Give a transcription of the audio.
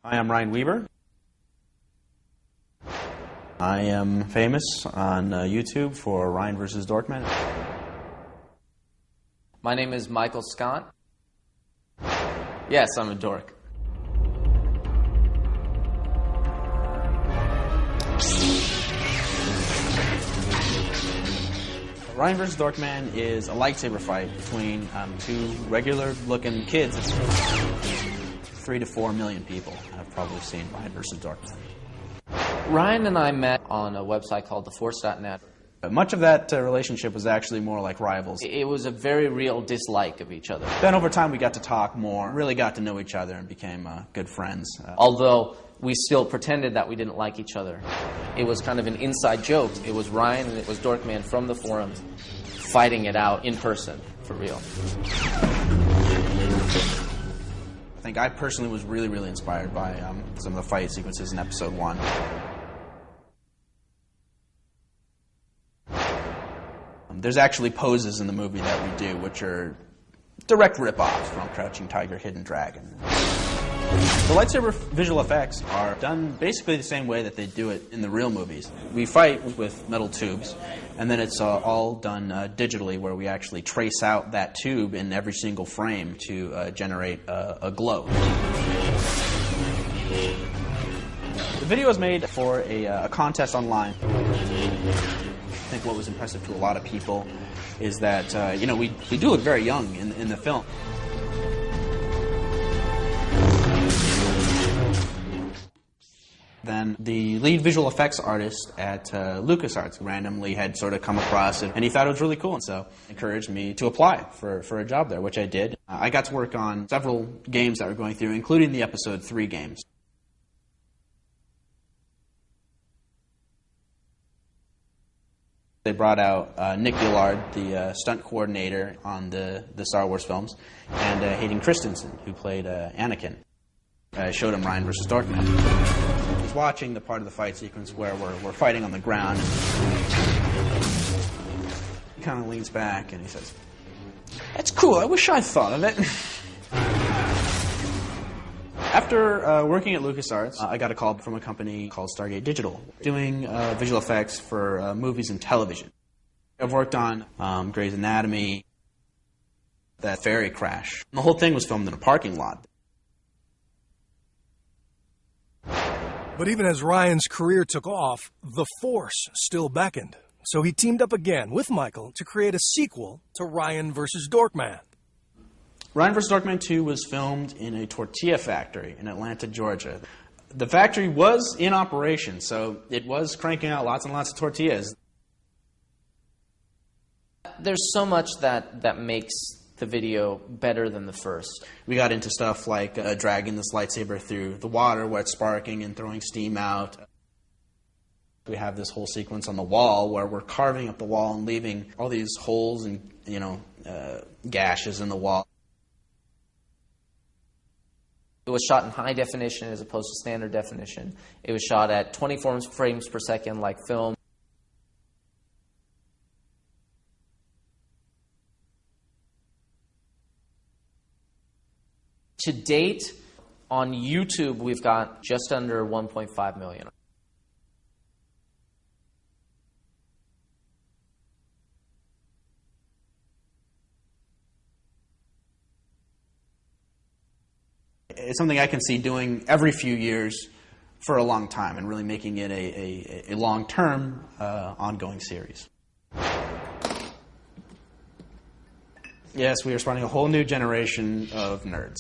Hi, I'm Ryan Weber. I am famous on YouTube for Ryan vs. Dorkman. My name is Michael Scott. Yes, I'm a dork. Ryan vs. Dorkman is a lightsaber fight between two regular-looking kids. 3 to 4 million people have probably seen Ryan vs. Dorkman. Ryan and I met on a website called theforce.net. Much of that relationship was actually more like rivals. It was a very real dislike of each other. Then over time we got to talk more, really got to know each other and became good friends. Although we still pretended that we didn't like each other. It was kind of an inside joke. It was Ryan and it was Dorkman from the forums fighting it out in person, for real. I think I personally was really inspired by some of the fight sequences in episode 1. There's actually poses in the movie that we do which are direct rip-offs from Crouching Tiger, Hidden Dragon. The lightsaber visual effects are done basically the same way that they do it in the real movies. We fight with metal tubes, and then it's all done digitally, where we actually trace out that tube in every single frame to generate a glow. The video was made for a contest online. I think what was impressive to a lot of people is that we do look very young in the film. Then the lead visual effects artist at LucasArts randomly had sort of come across it, and he thought it was really cool, and so encouraged me to apply for a job there, which I did. I got to work on several games that were going through, including the episode 3 games. They brought out Nick Gillard, the stunt coordinator on the Star Wars films, and Hayden Christensen, who played Anakin. I showed him Ryan vs. Dorkman. He was watching the part of the fight sequence where we're fighting on the ground. He kind of leans back and he says, "That's cool, I wish I thought of it." After working at LucasArts, I got a call from a company called Stargate Digital, doing visual effects for movies and television. I've worked on Grey's Anatomy, that ferry crash. And the whole thing was filmed in a parking lot. But even as Ryan's career took off, the Force still beckoned. So he teamed up again with Michael to create a sequel to Ryan vs. Dorkman. Ryan vs. Dorkman 2 was filmed in a tortilla factory in Atlanta, Georgia. The factory was in operation, so it was cranking out lots and lots of tortillas. There's so much that makes the video better than the first. We got into stuff like dragging this lightsaber through the water where it's sparking and throwing steam out. We have this whole sequence on the wall where we're carving up the wall and leaving all these holes and gashes in the wall. It was shot in high definition as opposed to standard definition. It was shot at 24 frames per second like film. To date, on YouTube, we've got just under 1.5 million. It's something I can see doing every few years for a long time and really making it a long-term, ongoing series. Yes, we are spawning a whole new generation of nerds.